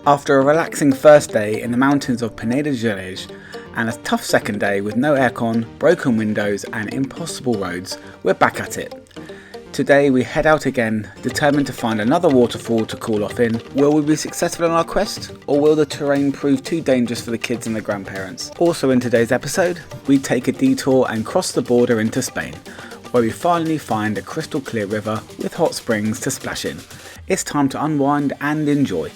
After a relaxing first day in the mountains of Peneda Gerês and a tough second day with no aircon, broken windows and impossible roads, we're back at it. Today we head out again, determined to find another waterfall to cool off in. Will we be successful on our quest, or will the terrain prove too dangerous for the kids and the grandparents? Also in today's episode, we take a detour and cross the border into Spain, where we finally find a crystal clear river with hot springs to splash in. It's time to unwind and enjoy.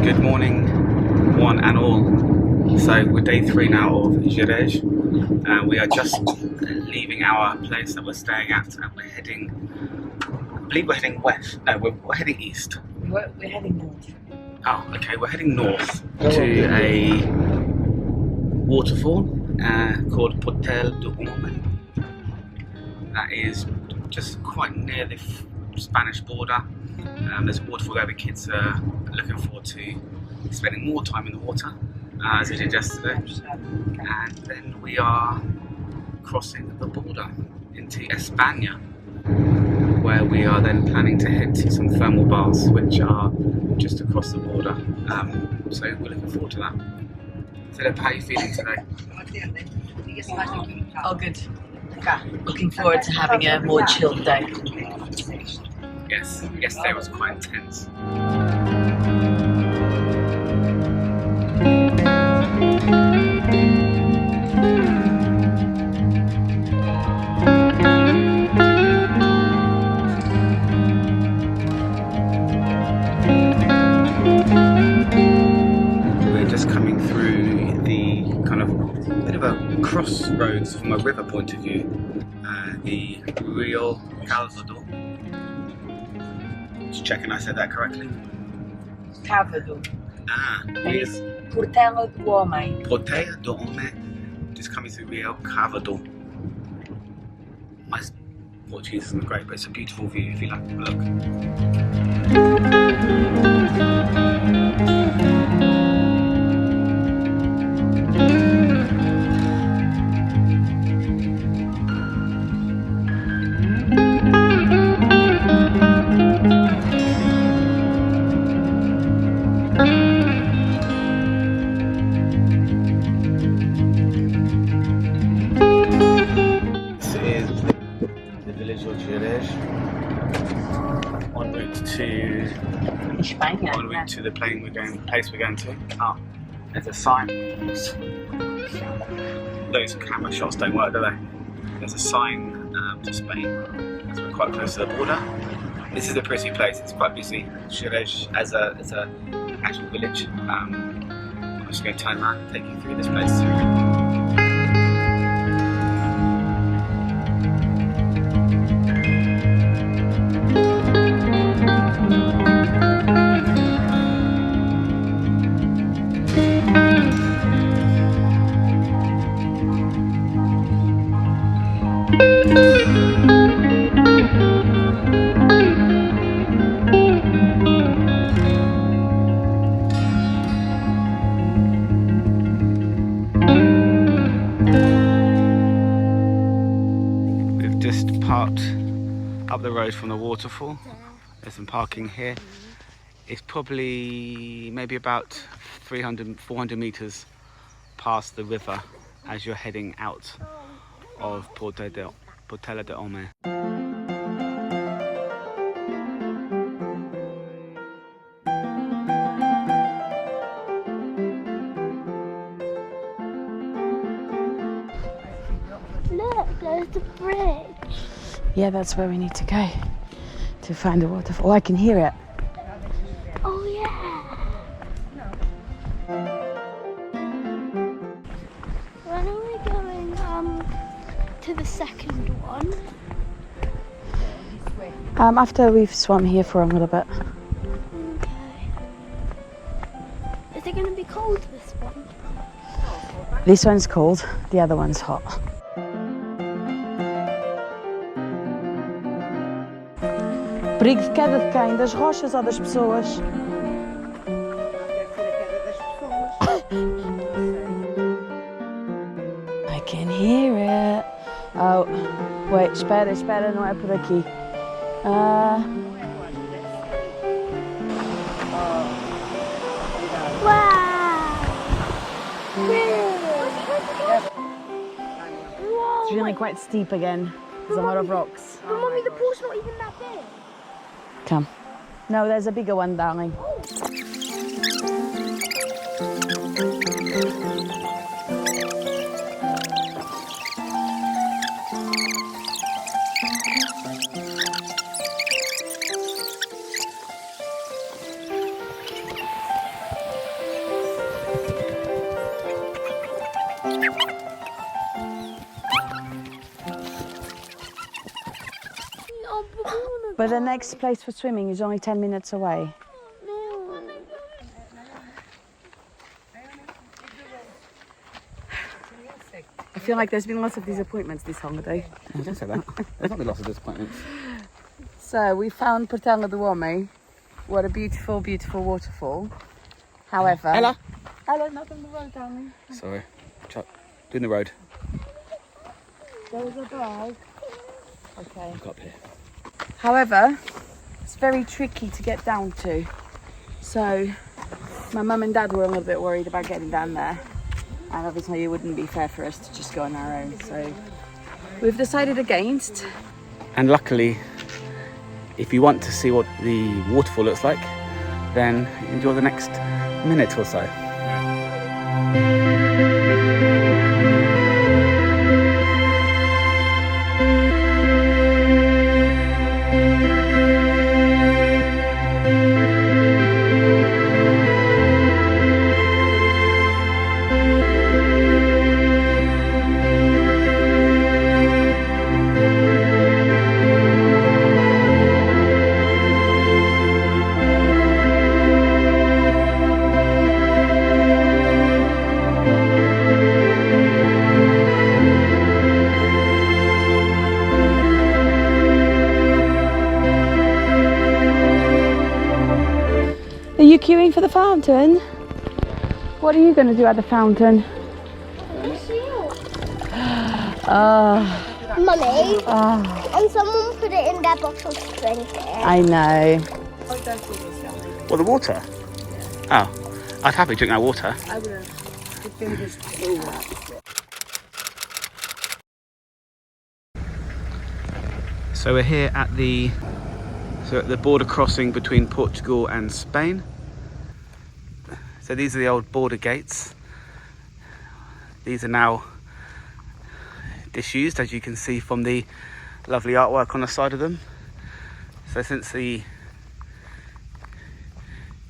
Good morning, one and all. So we're day 3 now of Gerês. We are just leaving our place that we're staying at, and we're heading. I believe we're heading west. No, we're heading east. We're heading north. Oh, okay. We're heading north to a waterfall called Portela de Homem. That is just quite near the Spanish border. There's a waterfall there the kids are looking forward to spending more time in the water, as we did yesterday. And then we are crossing the border into España, where we are then planning to head to some thermal baths, which are just across the border. So we're looking forward to that. Philip, how are you feeling today? Oh, good. Looking forward to having a more chilled day. Yes, yesterday was quite intense. We're just coming through the kind of bit of a crossroads from a river point of view. The Rio Caldaria. Just checking I said that correctly. Cavado. And it's Portela de Homem. Portela de Homem. Just coming through Rio Caldaria. My Portuguese isn't great, but it's a beautiful view if you like to look. Gerês, en route to the place we're going to. Oh, there's a sign. Those camera shots don't work, do they? There's a sign to Spain, as we're quite close to the border. This is a pretty place. It's quite busy. Gerês as a actual village. I'm just going to turn around and take you through this place. Just parked up the road from the waterfall. There's some parking here. It's probably maybe about 400 meters past the river as you're heading out of Portela de Homem. Look, there's the bridge. Yeah, that's where we need to go to find a waterfall. Oh, I can hear it. Oh yeah. When are we going to the second one? After we've swum here for a little bit. Okay. Is it going to be cold, this one? This one's cold, the other one's hot. Perigo de queda de quem? Das rochas ou das pessoas? I can hear it. Oh, wait, espera, não é por aqui. It's really quite steep again. There's a lot of rocks. But Mummy, the pool's not even that big. Come. No, there's a bigger one, darling. But the next place for swimming is only 10 minutes away. I feel like there's been lots of disappointments this holiday. Don't say that. There's not been lots of disappointments. So we found Portela do Homem. What a beautiful, beautiful waterfall. However... Ella! Ella, not on the road, darling. Sorry. Doing the road. There was a dog. Okay. Look up here. However, it's very tricky to get down to. So my mum and dad were a little bit worried about getting down there. And obviously it wouldn't be fair for us to just go on our own. So we've decided against. And luckily, if you want to see what the waterfall looks like, then enjoy the next minute or so. Are you queuing for the fountain? What are you going to do at the fountain? Mummy, and someone put it in their bottle to drink it. I know. What, the water? Oh, I'd happily drink that water. I would have. So we're here at the border crossing between Portugal and Spain. So these are the old border gates. These are now disused, as you can see from the lovely artwork on the side of them. So since the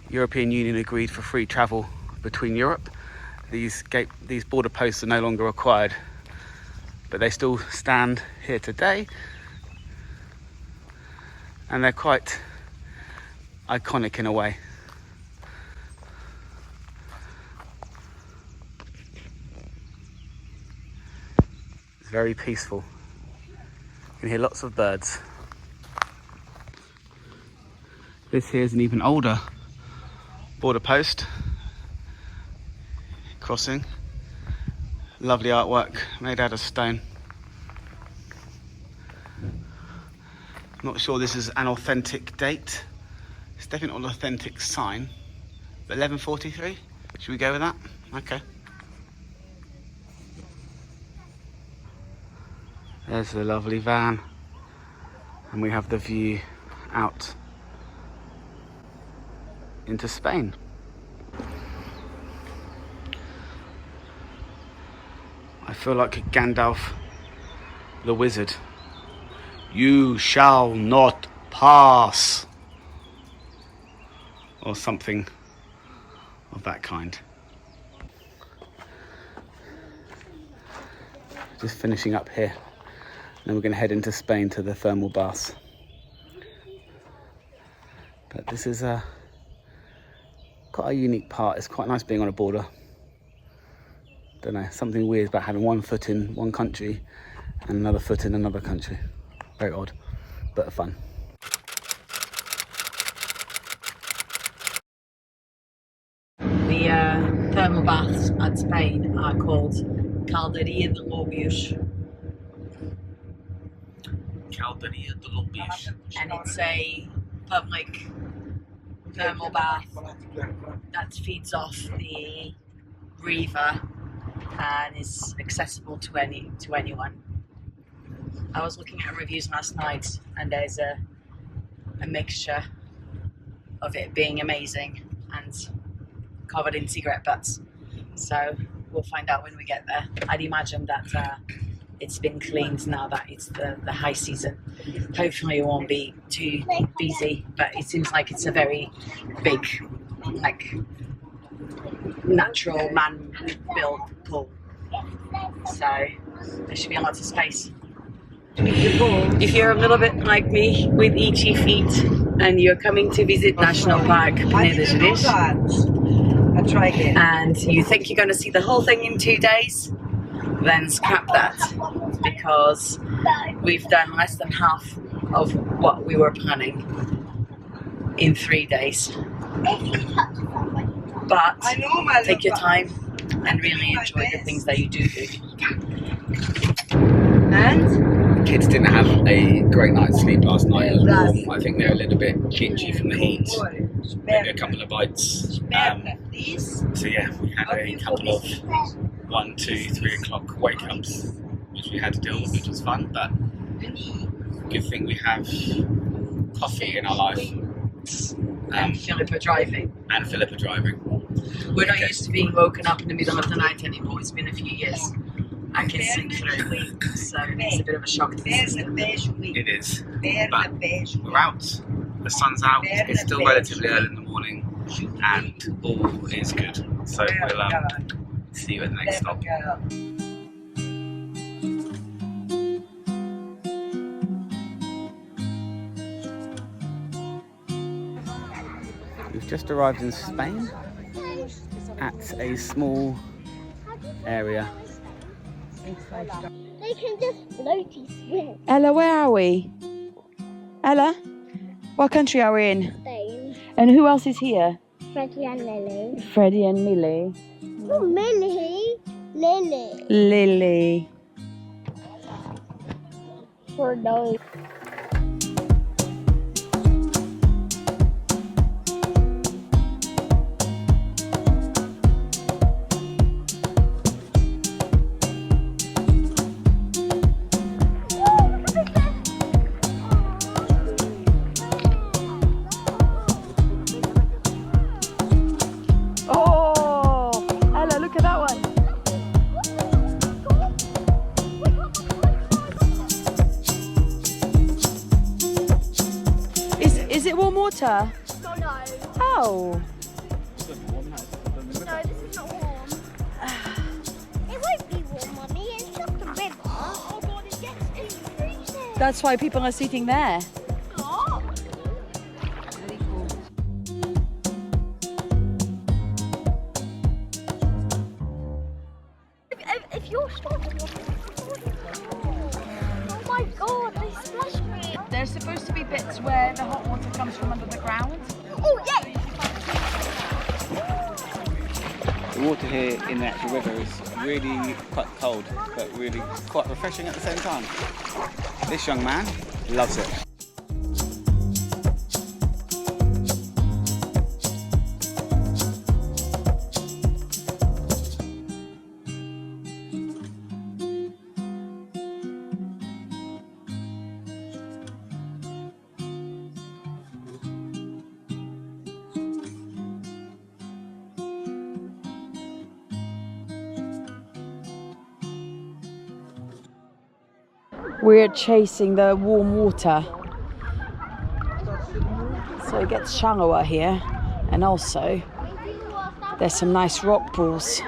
European Union agreed for free travel between Europe, these border posts are no longer required, but they still stand here today, and they're quite iconic in a way. It's very peaceful. You can hear lots of birds. This here is an even older border post crossing. Lovely artwork made out of stone. Not sure this is an authentic date. It's definitely not an authentic sign. But 1143? Should we go with that? Okay. There's the lovely van. And we have the view out into Spain. I feel like Gandalf the wizard. You shall not pass, or something of that kind. Just finishing up here, then we're going to head into Spain to the thermal baths. But this is quite a unique part. It's quite nice being on a border. Don't know, something weird about having one foot in one country and another foot in another country. Very odd, but fun. The thermal baths at Spain are called Caldaria de Lobios. Caldaria de Lobios. And it's a public thermal bath that feeds off the river and is accessible to anyone. I was looking at reviews last night, and there's a mixture of it being amazing and covered in cigarette butts. So we'll find out when we get there. I'd imagine that it's been cleaned now that it's the high season. Hopefully it won't be too busy, but it seems like it's a very big, like, natural man-built pool. So there should be lots of space. If you're a little bit like me with itchy feet and you're coming to visit National Park near the Gerês, and you think you're going to see the whole thing in 2 days, then scrap that, because we've done less than half of what we were planning in 3 days. But take your time and really enjoy the things that you do. And Kids didn't have a great night's sleep last night. It was warm. I think they're a little bit itchy from the heat. Maybe a couple of bites. So yeah, we had a couple of 1, 2, 3 o'clock wake-ups, which we had to deal with, which was fun, but good thing we have coffee in our life. And Philippa driving. We're not used to being woken up in the middle of the night anymore. It's been a few years. I can sleep through, so it's a bit of a shock to the system. It is, but we're out. The sun's out. It's still relatively early in the morning, and all is good. So we'll see you at the next stop. We've just arrived in Spain at a small area. They can just floaty swim. Ella, where are we? Ella, what country are we in? Spain. And who else is here? Freddie and Lily. Freddie and Millie. Oh, Millie. Lily. Lily. For those. Is it warm water? No. Oh. No, this is not warm. It won't be warm, Mummy. It's just a river. Oh God, it gets too freezing. That's why people are sitting there. Oh. Very cool. If you're starting, oh my God, they splashed me. There's supposed to be bits where the hot water comes from under the ground. Oh yeah. The water here in the actual river is really quite cold, but really quite refreshing at the same time. This young man loves it. We're chasing the warm water, so it gets shallower here, and also there's some nice rock pools.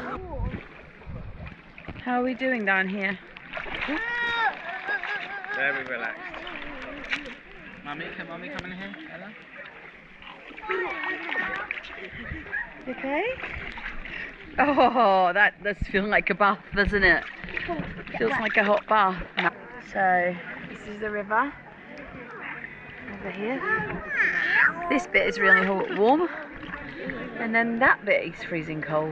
How are we doing down here? Very relaxed. Mummy, come in here, Ella. Okay. Oh, that does feel like a bath, doesn't it? Feels like a hot bath. So, this is the river over here. This bit is really warm, and then that bit is freezing cold.